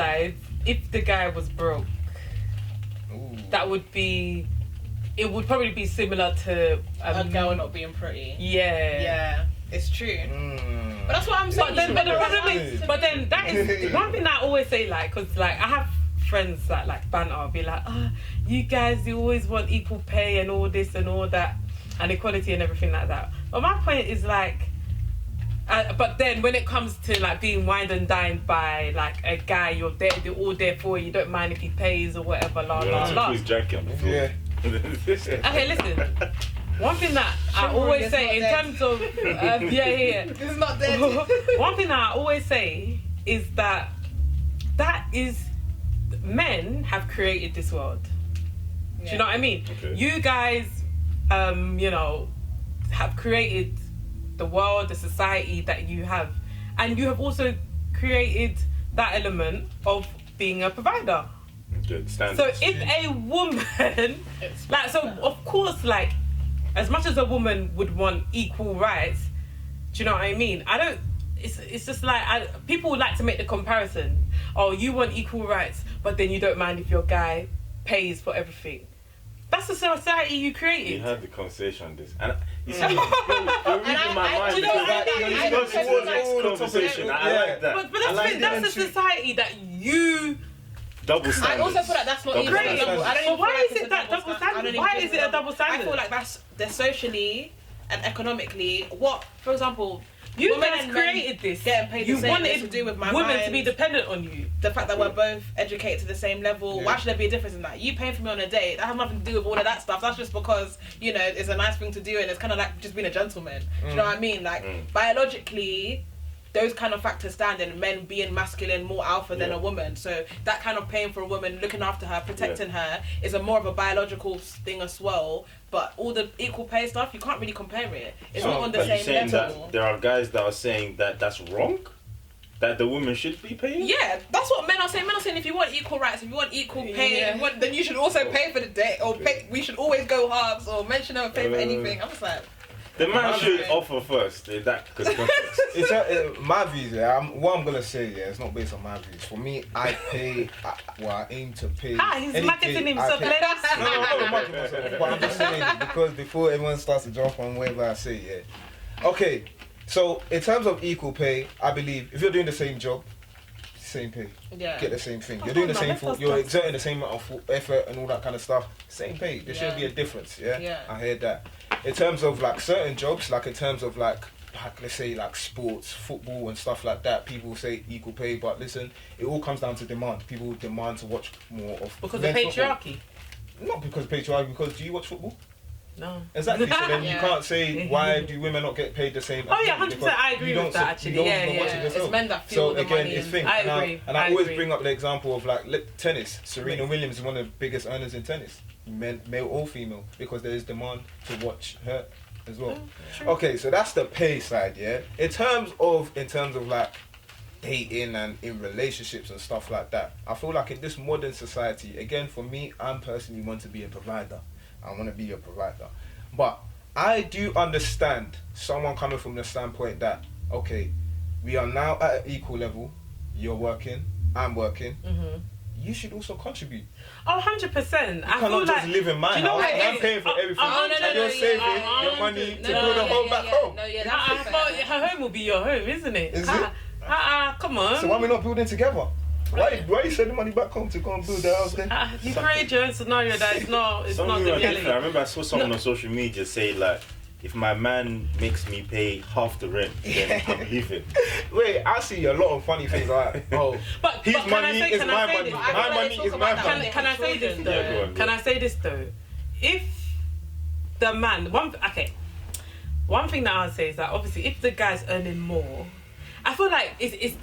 sides, if the guy was broke, that would be. It would probably be similar to a girl not being pretty. Yeah, it's true. But that's what I'm saying. But the problem is, that is one thing that I always say, like, because like I have friends that like banter, be like, you guys, you always want equal pay and all this and all that, and equality and everything like that. But my point is like, but then when it comes to like being wined and dined by like a guy, they're all there for you. You don't mind if he pays or whatever. Yeah. Okay, listen. One thing that I always say in terms of this is not dead. One thing that I always say is that is men have created this world. Do you know what I mean? Okay. You guys, have created the world, the society that you have, and you have also created that element of being a provider. Good standards. So if a woman, like, so of course, like, as much as a woman would want equal rights, do you know what I mean? It's just like, people like to make the comparison. Oh, you want equal rights, but then you don't mind if your guy pays for everything. That's the society you created. We had the conversation on this. And you see, you're reading my mind. You know what I go towards the next conversation. I like that. But that's the society that you... Double standard. I also feel like that's not even great. But why is it that double standard? Why is it a double standard? I feel like they're socially and economically. What, for example, you guys created this. Getting paid the same. You wanted to do with my women mind, to be dependent on you. The fact that we're both educated to the same level. Yeah. Why should there be a difference in that? You paying for me on a date, that has nothing to do with all of that stuff. That's just because, it's a nice thing to do, and it's kind of like just being a gentleman. Do you know what I mean? Like, biologically, those kind of factors stand in men being masculine, more alpha than a woman. So that kind of paying for a woman, looking after her, protecting her, is a more of a biological thing as well. But all the equal pay stuff, you can't really compare it. It's not on the same saying level. That there are guys that are saying that that's wrong? That the woman should be paying? Yeah, that's what men are saying. Men are saying if you want equal rights, if you want equal pay, then you should also pay for the date. Or pay, we should always go halves, or men should never pay for anything. I'm just like... The man should offer first in that context. It's my views. What I'm gonna say, it's not based on my views. For me, I pay. I aim to pay. He's marketing himself. No, I'm not marketing myself. But I'm just saying because before everyone starts to jump on whatever I say, Okay, so in terms of equal pay, I believe if you're doing the same job, same pay. Yeah. Get the same thing. You're doing the same thing. You're exerting the same amount of effort and all that kind of stuff. Same pay. There shouldn't be a difference. Yeah. I heard that. In terms of like certain jobs, like in terms of like let's say like sports, football and stuff like that, people say equal pay, but listen, it all comes down to demand. People demand to watch more of because of patriarchy. Not because of patriarchy. Because do you watch football? No. Exactly. So then you can't say why do women not get paid the same. Oh yeah, 100%. I agree with that actually. It's men that feel the money. It's thing. I agree. And I always bring up the example of like tennis. Serena Williams is one of the biggest earners in tennis, male or female, because there is demand to watch her as well. Okay, so that's the pay side. Yeah. In terms of like dating and in relationships and stuff like that, I feel like in this modern society, again for me, I personally want to be a provider. I want to be a provider. But I do understand someone coming from the standpoint that, okay, we are now at an equal level. You're working, I'm working. Mm-hmm. You should also contribute. Oh, 100%. You cannot just live in my house. I'm paying for everything. And you're saving your money to build a home back home. Her home will be your home, isn't it? Is it? Come on. So why are we not building together? Why are you sending money back home to go and build the house then? You create your own scenario that it's not the reality. I remember I saw someone on social media say like, if my man makes me pay half the rent, then I'm leaving. Wait, I see a lot of funny things like, but his money is my money. My money is my money. Can I say this though? Can I say this though? If the man, one thing that I would say is that obviously if the guy's earning more, I feel like it's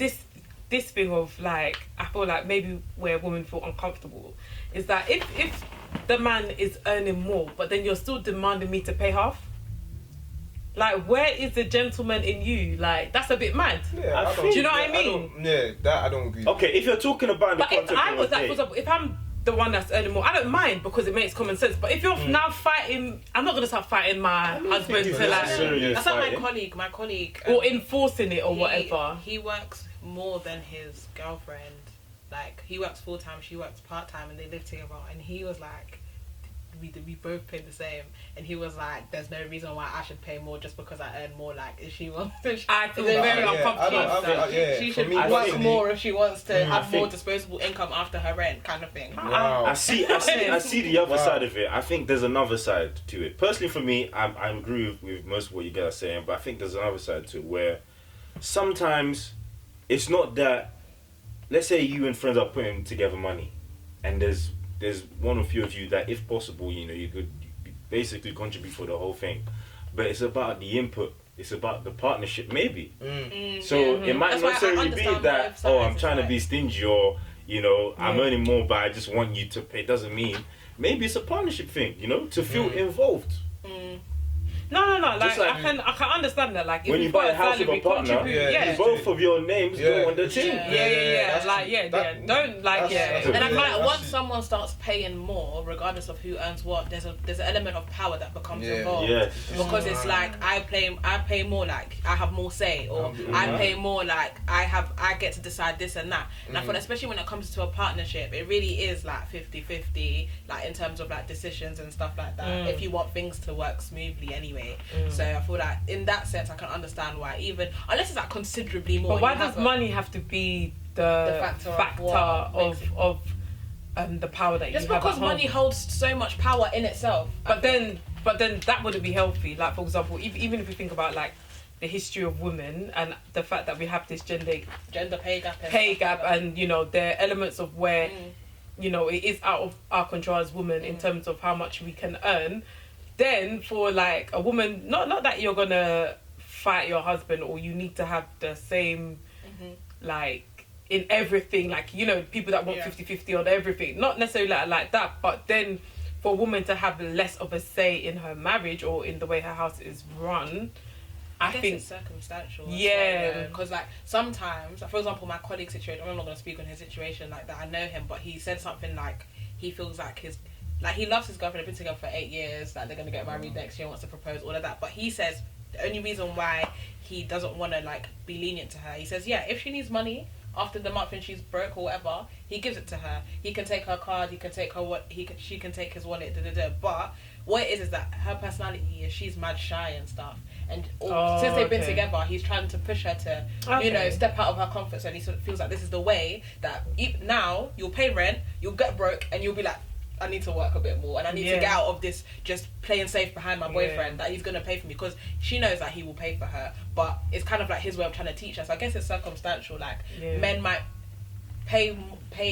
this thing of like, I feel like maybe where women feel uncomfortable is that if the man is earning more, but then you're still demanding me to pay half. Like, where is the gentleman in you? Like, that's a bit mad. Yeah, do you know what I mean? That I don't agree. Okay, if you're talking about the context if I was that, for example, if I'm the one that's earning more, I don't mind because it makes common sense. But if you're now fighting, I'm not gonna start fighting my husband to like. That's like my colleague, or enforcing it or whatever. He works more than his girlfriend. like he works full time, she works part time, and they live together. And he was like, we both pay the same, and he was like, there's no reason why I should pay more just because I earn more. Like if she wants to, I feel very very uncomfortable. She should work think- more if she wants to have think- more disposable income after her rent, kind of thing. Wow. I see the other side of it. I think there's another side to it. Personally, for me, I agree with most of what you guys are saying, but I think there's another side to it where sometimes it's not that. Let's say you and friends are putting together money, and there's one or few of you that, if possible, you could basically contribute for the whole thing, but it's about the input. It's about the partnership, maybe. So it might That's not why I necessarily be understand that, both oh, I'm sides, trying to it's be like- stingy, or I'm earning more, but I just want you to pay. It doesn't mean. Maybe it's a partnership thing, to feel involved. No. Like, Just like- I can understand that. Like if When we you buy put a house with a salary, partner, contribute, yeah. both of your names go on the thing. Yeah. That's Like true. don't like That's- And I feel like Yeah, once that's- someone starts paying more, regardless of who earns what, there's an element of power that becomes involved. Yes. Because it's like I pay more, like I have more say, or I pay more, like I get to decide this and that. And I feel, especially when it comes to a partnership, it really is like 50-50, like in terms of like decisions and stuff like that. If you want things to work smoothly anyway. So I feel like in that sense I can understand why, even unless it's like considerably more. But why you does have money have to be the factor factor of what makes it- of the power that Just you have because at home? money holds so much power in itself. But then that wouldn't be healthy. Like for example, even if we think about like the history of women and the fact that we have this gender pay gap. and there are elements of where it is out of our control as women in terms of how much we can earn. Then for like a woman, not that you're gonna fight your husband or you need to have the same like in everything, like people that want 50-50 on everything, not necessarily like that, but then for a woman to have less of a say in her marriage or in the way her house is run, I guess think it's circumstantial. Yeah. Because like sometimes, for example, my colleague's situation, I'm not going to speak on his situation like that. I know him, but he said something like he feels like he loves his girlfriend. They've been together for 8 years. Like they're going to get married next year. Wants to propose, all of that. But he says the only reason why he doesn't want to like be lenient to her, he says, yeah, if she needs money after the month and she's broke or whatever, he gives it to her. He can take her card. He can take her she can take his wallet. But what it is that her personality is she's mad shy and stuff. And since they've been together, he's trying to push her to, step out of her comfort zone. He sort of feels like this is the way that now you'll pay rent, you'll get broke, and you'll be like, I need to work a bit more, and I need to get out of this just playing safe behind my boyfriend that he's gonna pay for me, because she knows that he will pay for her. But it's kind of like his way of trying to teach us. I guess it's circumstantial. Like men might pay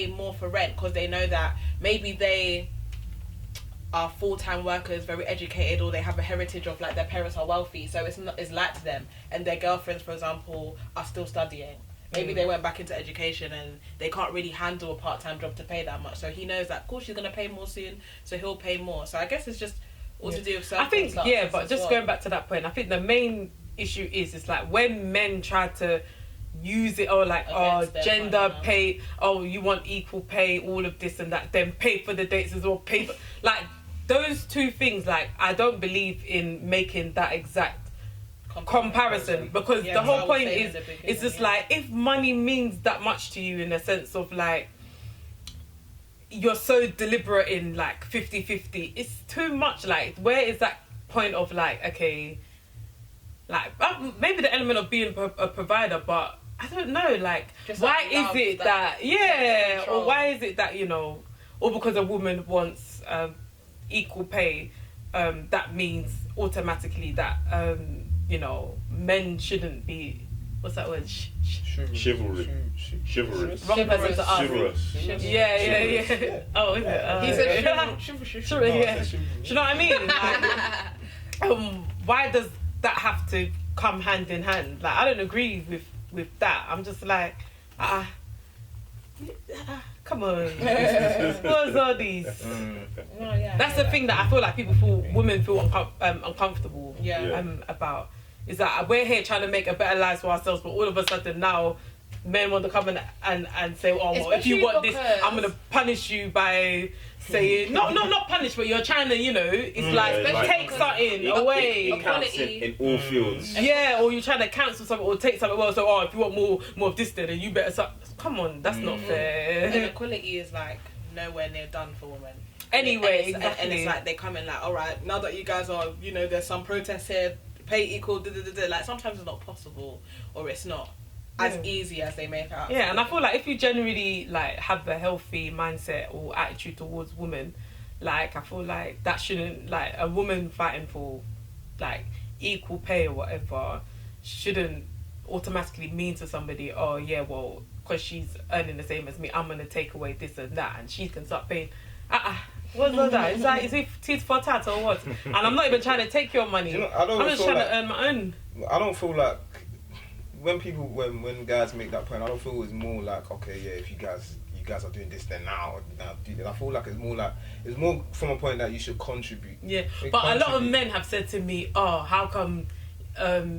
more for rent because they know that maybe they are full-time workers, very educated, or they have a heritage of like their parents are wealthy, so it's light to them, and their girlfriends, for example, are still studying. Maybe they went back into education and they can't really handle a part-time job to pay that much, so he knows that, of course, she's going to pay more soon, so he'll pay more. So I guess it's just all to do with circumstances. I think but just going back to that point, I think the main issue is like when men try to use it, or like gender pay, you want equal pay, all of this and that, then pay for the dates as well, pay for, like those two things. Like I don't believe in making that exact comparison, because the whole point is it's just like, if money means that much to you, in a sense of like you're so deliberate in like 50-50, it's too much. Like where is that point of like, okay, like maybe the element of being a provider, but I don't know, like just why like is it that or why is it that or because a woman wants equal pay, that means automatically that men shouldn't be, what's that word? Chivalry. Chivalrous. Wrong person to ask. Chivalrous. Yeah. Oh, is it? He said yeah. Do you know what I mean? Like, why does that have to come hand in hand? Like, I don't agree with that. I'm just like, come on. What's all these? That's the thing that I feel like women feel uncomfortable about. Is that we're here trying to make a better life for ourselves, but all of a sudden now men want to come and say, well, if you want this, I'm going to punish you by saying, not punish, but you're trying to, it's like take something away. It counts in all fields. Yeah, or you're trying to cancel something or take something else. So, if you want more of this, then you better. Come come on, that's not fair. Inequality is like nowhere near done for women. Anyway, and exactly. And it's like they come in like, all right, now that you guys are, there's some protests here, pay equal, like sometimes it's not possible, or it's not as easy as they make out. Yeah, and I feel like if you generally like have a healthy mindset or attitude towards women, like I feel like that shouldn't, like a woman fighting for like equal pay or whatever shouldn't automatically mean to somebody, oh yeah, well, because she's earning the same as me, I'm gonna take away this and that, and she can start paying. What's that? Is that, is it tit for tat or what? And I'm not even trying to take your money. I'm just trying to earn my own. I don't feel like when guys make that point, I don't feel it's more like, okay, yeah, if you guys are doing this, then now do this. I feel like it's more from a point that you should contribute. Yeah, but a lot of men have said to me, oh, how come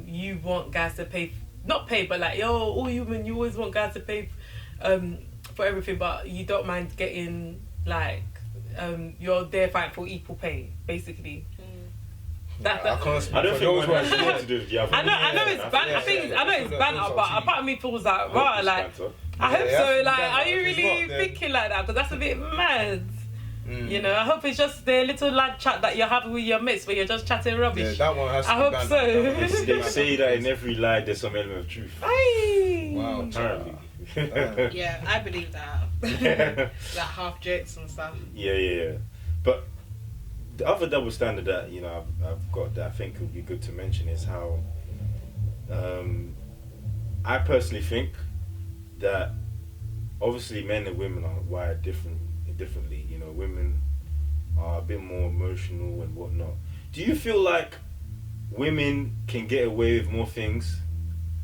you want guys to pay, not pay, but like, yo, all you men, you always want guys to pay for everything, but you don't mind getting like you're there fighting for equal pay, basically. I don't think one has to do with the other. I know it's banter. I know it's banter, but a part of me feels like, right, like I hope so. Like, are you really thinking like that? Because that's a bit mad. I hope it's just the little lad chat that you're having with your mates where you're just chatting rubbish. Yeah, that one has to I hope so. They say that in every lie there's some element of truth. Aye. Wow, apparently. Yeah, I believe that. Like half jokes and stuff. Yeah. But the other double standard that I've got that I think would be good to mention is how I personally think that obviously men and women are wired differently. Women are a bit more emotional and whatnot. Do you feel like women can get away with more things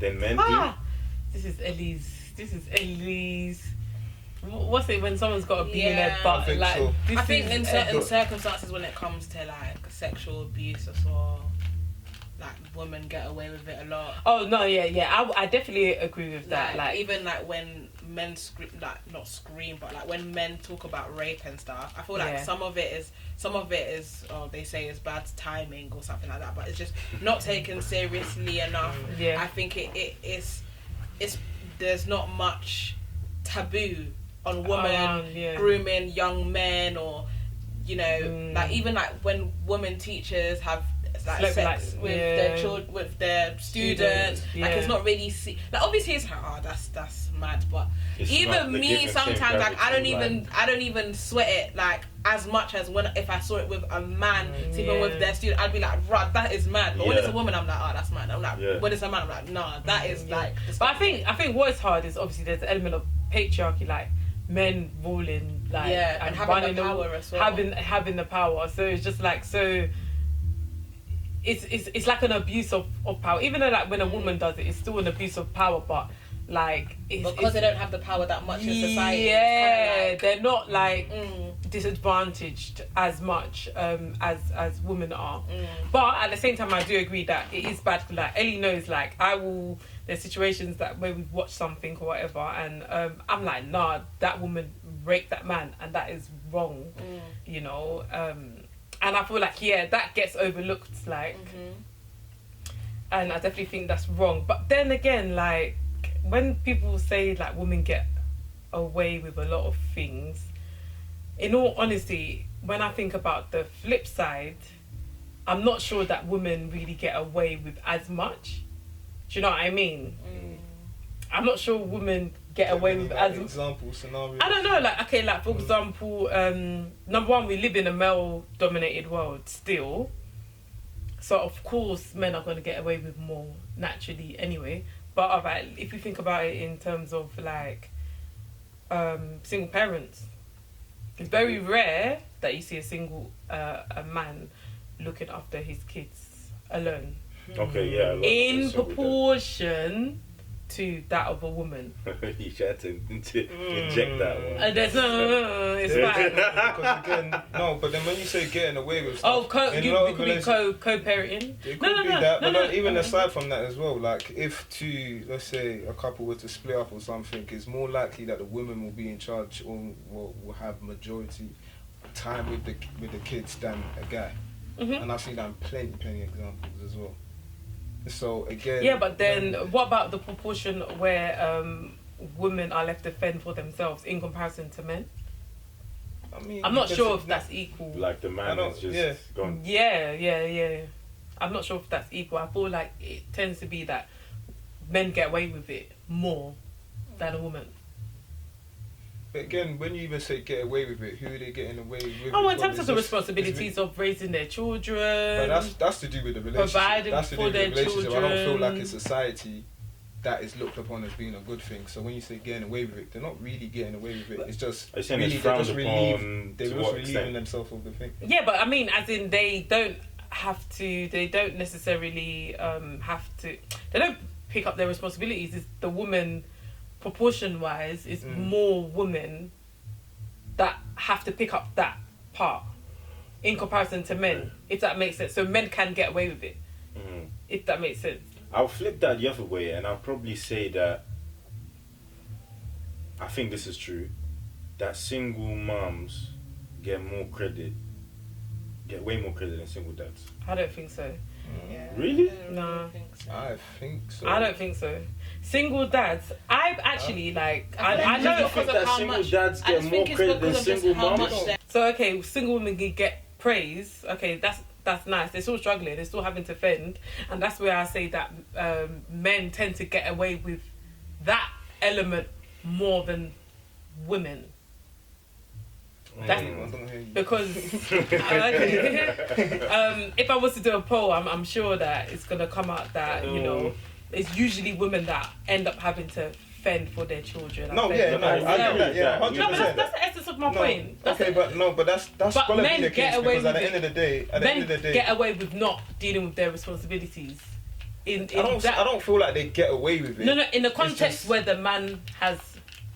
than men do? This is Elise. What's it when someone's got a bee in their butt? I think in certain circumstances when it comes to like sexual abuse or so, like women get away with it a lot. Oh no, yeah. I definitely agree with that. Like even like when men scream, like not scream, but like when men talk about rape and stuff, I feel like some of it is they say is bad timing or something like that, but it's just not taken seriously enough. Yeah. I think it's there's not much taboo on women grooming young men, or like even like when women teachers have like sex with their children, with their students. Like it's not really like obviously it's like that's mad, but it's even me sometimes like I don't even sweat it like as much as if I saw it with a man sleeping with their student. I'd be like, right, that is mad. But when it's a woman, I'm like, oh, that's mad. I'm like, when it's a man, I'm like, nah, that is like. But I think what is hard is obviously there's an element of patriarchy, like men ruling, like and having the power as well. Having the power. So it's just like It's like an abuse of power. Even though like when a woman does it, it's still an abuse of power, but like because they don't have the power that much in society. Yeah, like, they're not like disadvantaged as much as women are. But at the same time, I do agree that it is bad. Like Ellie knows, like there's situations that where we've watched something or whatever, and I'm like, nah, that woman raped that man, and that is wrong. And I feel like, that gets overlooked, like, and I definitely think that's wrong. But then again, like, when people say, like, women get away with a lot of things, in all honesty, when I think about the flip side, I'm not sure that women really get away with as much. Do you know what I mean? I'm not sure women get away with as example scenario. I don't know, like for example, number one, we live in a male-dominated world still, so of course men are going to get away with more naturally anyway. But alright, if you think about it in terms of like single parents, it's very rare that you see a man looking after his kids alone. Okay, yeah. In proportion to that of a woman. You tried to inject that one. There's it's fine. Because again, but then when you say getting away with stuff, it could be co-parenting. It could be that, but even aside from that as well, like if let's say a couple were to split up or something, it's more likely that the woman will be in charge or will have majority time with the kids than a guy. And I've seen that in plenty examples as well. So again, but then what about the proportion where women are left to fend for themselves in comparison to men. I mean, I'm not sure if that's equal. Like the man is just gone. Yeah. I'm not sure if that's equal. I feel like it tends to be that men get away with it more than a woman. But again, when you even say get away with it, who are they getting away with? Oh, in terms of the responsibilities of raising their children. But that's to do with the relationship. Providing that's to do for with the their relationship. I don't feel children. like it's society that is looked upon as being a good thing. So when you say getting away with it, they're not really getting away with it. It's just Are you saying really it's frowned upon they're to just what relieving extent? themselves of the thing. Yeah, but I mean, as in they don't necessarily they don't pick up their responsibilities. It's the woman, proportion wise, is more women that have to pick up that part in comparison to men, if that makes sense. So men can get away with it, if that makes sense. I'll flip that the other way, and I'll probably say that I think this is true, that single moms get way more credit than single dads. I don't think so. Yeah. Really? No. I think so. I don't think so. Single dads, I've actually I I know. You think that single dads get more credit than single moms? So okay, single women can get praise. Okay, that's nice. They're still struggling. They're still having to fend, and that's where I say that men tend to get away with that element more than women. That's because if I was to do a poll, I'm sure that it's gonna come out that it's usually women that end up having to fend for their children. I agree with that. Yeah, 100%. No, but that's the essence of my point. That's that's but gonna men be the get case away because at with the end of the day, get away with not dealing with their responsibilities. I don't feel like they get away with it. No, in the context where the man has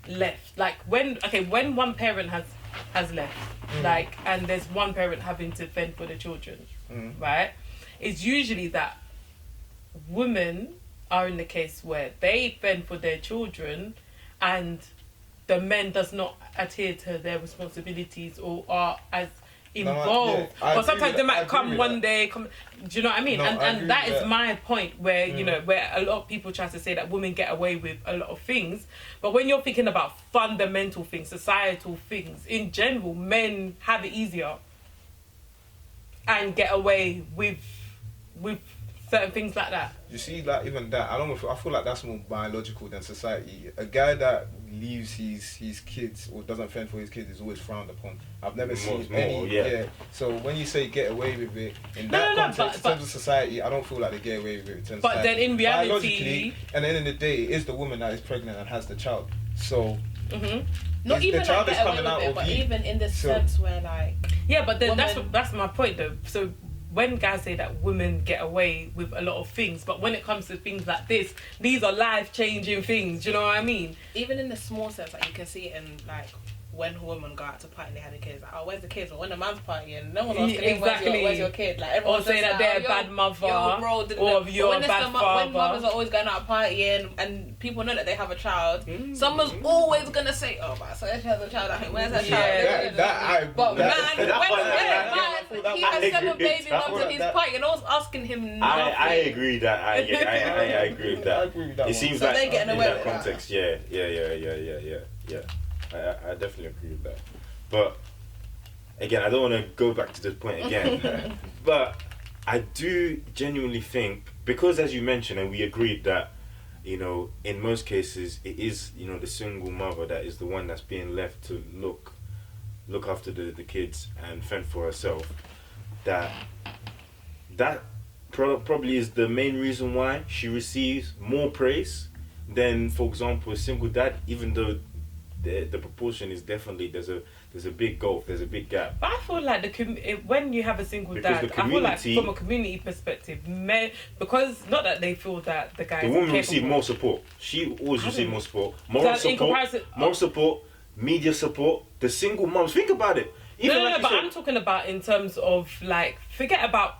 left, like when one parent has left, and there's one parent having to fend for the children, right? It's usually that women are in the case where they fend for their children and the men does not adhere to their responsibilities or are as involved. Or sometimes they might come one day, do you know what I mean? And that is my point where, where a lot of people try to say that women get away with a lot of things. But when you're thinking about fundamental things, societal things, in general, men have it easier and get away with certain things like that. You see, like even that, I feel like that's more biological than society. A guy that leaves his kids or doesn't fend for his kids is always frowned upon. I've never seen any. Yeah. So when you say get away with it in that context, in terms of society, I don't feel like they get away with it in terms of society. Then in reality, biologically, at the end of the day, it is the woman that is pregnant and has the child. So. Not even the child like is get away coming with out it, of but you. even in the sense where but then women, that's my point though. So when guys say that women get away with a lot of things, but when it comes to things like this, these are life-changing things. Do you know what I mean? Even in the small sense, like you can see it in like when women go out to party and they have the kids, like, oh, where's the kids? Or when the man's partying, no one's asking him, where's your kid? Like everyone's saying that they're a bad mother, or you're a bad father. When mothers are always going out partying and people know that they have a child, someone's always gonna say, oh, but so she has a child at home. Where's her child? But he has 7 baby mums and he's partying, and no one's asking him nothing. I agree that. I agree with that. It seems like they're getting in away that with context, yeah. I definitely agree with that. But again, I don't want to go back to this point again. But I do genuinely think, because as you mentioned, and we agreed that, in most cases it is, the single mother that is the one that's being left to look after the kids and fend for herself. That probably is the main reason why she receives more praise than, for example, a single dad, even though the proportion is definitely there's a big gulf, there's a big gap. But I feel like when you have a single dad, I feel like from a community perspective, men, because not that they feel that the guy, the woman receives more support. She always receives more support, more support, media support. The single moms, think about it. But I'm talking about in terms of forget about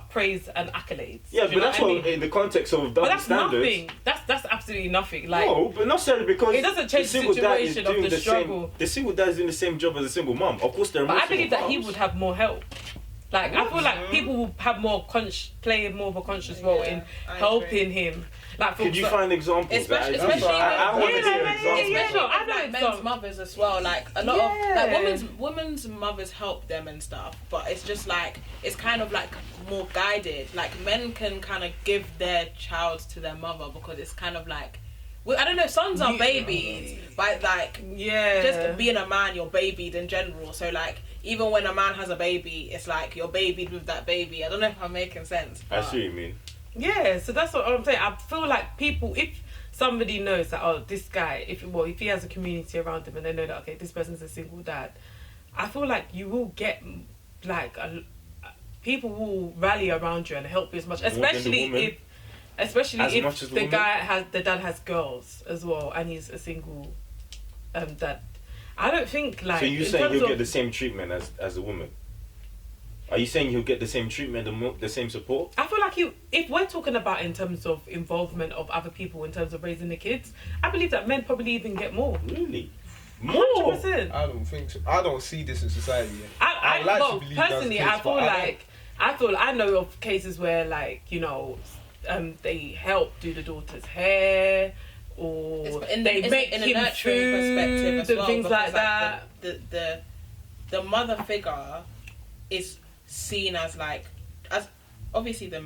praise and accolades. Yeah, but that's what in the context of double that's standards. Nothing. That's absolutely nothing. No, but not necessarily because it doesn't change the situation of the struggle. The single dad is doing the same job as a single mom. Of course, they're. But I believe that he would have more help. Like I feel like people will have play more of a conscious role in helping him. Like, could you find examples? Especially I want to see examples. Like men's mothers as well. Like a lot of like women's mothers help them and stuff, but it's just like it's kind of like more guided. Like men can kind of give their child to their mother because it's kind of like. I don't know, sons are babies, but like, just being a man, you're babied in general. So like, even when a man has a baby, it's like you're babied with that baby. I don't know if I'm making sense. I see what you mean. Yeah, so that's what I'm saying. I feel like people, if somebody knows that, oh, this guy, if he has a community around him and they know that, okay, this person's a single dad, I feel like you will get, like, people will rally around you and help you as much, especially if the dad has girls as well and he's a single dad. I don't think like. So you saying he'll get the same treatment as a woman? Are you saying he'll get the same treatment, the same support? I feel like if we're talking about in terms of involvement of other people in terms of raising the kids, I believe that men probably even get more. Really? 100%. I don't think so. I don't see this in society. I personally, I feel I know of cases where like, you know, they help do the daughter's hair or they make him food and things like that. The mother figure is seen as like, as obviously the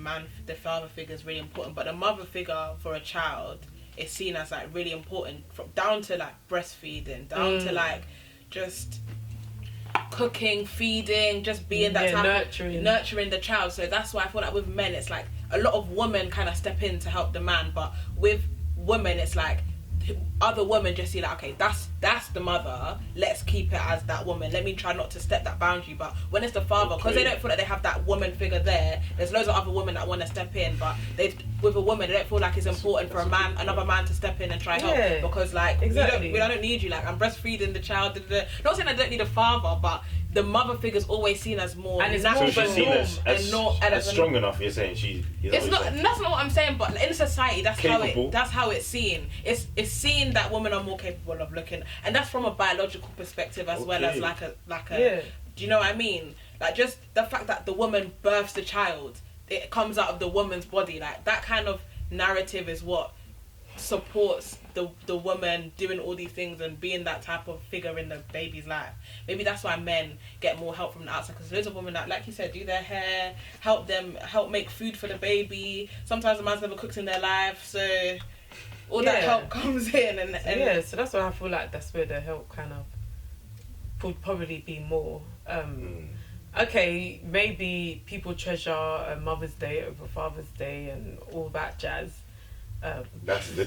father figure is really important, but the mother figure for a child is seen as like really important, down to like breastfeeding, down to like just cooking, feeding, just being that type nurturing the child. So that's why I feel like with men it's like a lot of women kind of step in to help the man, but with women it's like other women just see like, okay, that's the mother, let's keep it as that woman, let me try not to step that boundary. But when it's the father, because they don't feel like they have that woman figure there, there's loads of other women that want to step in, but with a woman they don't feel like it's important for another man to step in and try help, because like I don't need you, like I'm breastfeeding the child. Not saying I don't need a father, but the mother figure's always seen as more, and it's so she's seen as strong enough. You're saying that's not what I'm saying, but in society that's how it's seen. It's seen that women are more capable of looking, and that's from a biological perspective as well as like a do you know what I mean? Like just the fact that the woman births the child, it comes out of the woman's body, like that kind of narrative is what supports the woman doing all these things and being that type of figure in the baby's life. Maybe that's why men get more help from the outside, because loads of women that, like you said, do their hair, help make food for the baby. Sometimes the man's never cooked in their life, so all that help comes in and so that's why I feel like that's where the help kind of would probably be more. Okay, maybe people treasure Mother's Day over Father's Day and all that jazz. That's a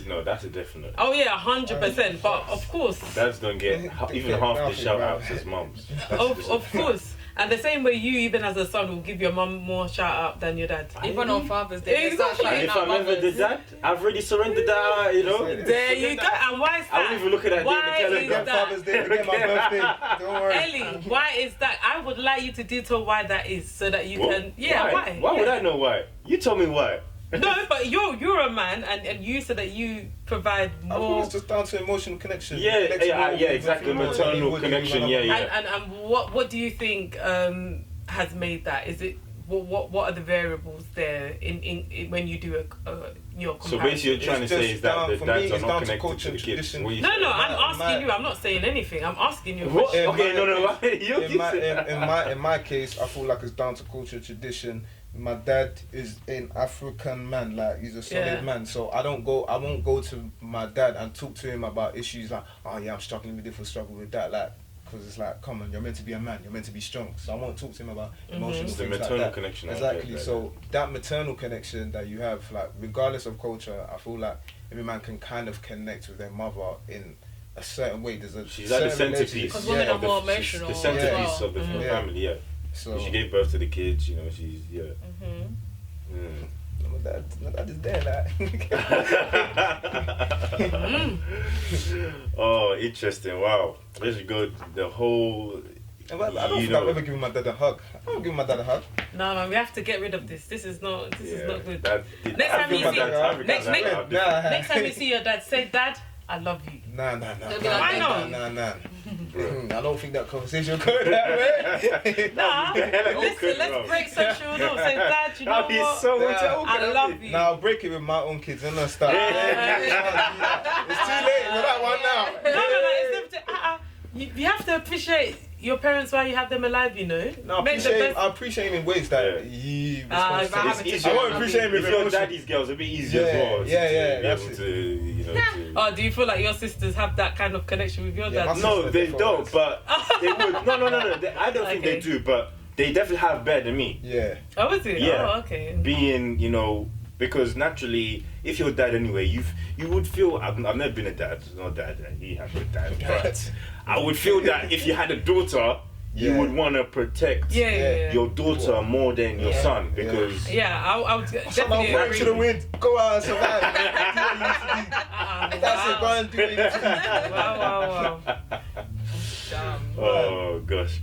definite. Oh yeah, 100%. But of course, dads don't get even half the shout outs as mums. Of course. And the same way you, even as a son, will give your mum more shout out than your dad. Even on Father's Day. Exactly. And if I'm ever the dad, I've already surrendered that, you know. There you go. And why is that? I won't even look at that Why day. Father's Day, again, my birthday. Don't worry. Ellie, why is that? I would like you to detail why that is, so that you can. Yeah, why? Why would I know why? You tell me why. No, but you're a man, and you said that you provide more. I think it's just down to emotional connection. Yeah, exactly. Maternal connection. And what do you think has made that? Is it what are the variables there in when you do your comparison? So basically, you're trying to say is that the dads are not connected to the kids. No, I'm asking you. I'm not saying anything. I'm asking you. In my case, I feel like it's down to culture, tradition. My dad is an African man, like he's a solid man. So I won't go to my dad and talk to him about issues like, oh yeah, I'm struggling with this or struggle with that, like, because it's like, come on, you're meant to be a man, you're meant to be strong. So I won't talk to him about emotional things the maternal like that. connection. Exactly. So that maternal connection that you have, like, regardless of culture, I feel like every man can kind of connect with their mother in a certain way. She's like the centerpiece. Because women are more emotional. The centerpiece of the family, yeah. So she gave birth to the kids, you know, she's, My dad is there, like. Oh, interesting. Wow. Let's go the whole... I don't think I've ever given my dad a hug. I don't give my dad a hug. No, man, we have to get rid of this. This is not good. Next time you see your dad, say, Dad, I love you. Nah. Why not? Nah. bro. I don't think that conversation will go that way. Nah, hella listen, awkward, let's bro. break social norms. Say, Dad, you know That'd be what? so much Yeah. awkward. I love you. Now I'll break it with my own kids and I'll start. Yeah. It's too late for that one now. No, it's never you have to appreciate your parents while you have them alive, you know. No, I appreciate him in ways that he responds to. It's easier. I won't appreciate him If with your emotion. daddy's girl, it's a bit easier Yeah, as well. yeah, to yeah, be that's able it. to, you know. To... Oh, do you feel like your sisters have that kind of connection with your Yeah, dad? my No, sister they different don't. ones. But they would. No. I don't think they Okay. do. But they definitely have better than me. Yeah. Oh, is it? Yeah. Oh, okay. Being, you know, because naturally, if you're a dad anyway, you would feel. I've never been a dad. Not dad. He had a dad. But I would feel that if you had a daughter, you Yeah. would want to protect Yeah. your daughter more than your Yeah. son because. Yeah, I would Now definitely break agree. to the wind. Go out and survive. Do what you need to do. That's it. Go and do what you need to do. Wow. Damn. Oh gosh.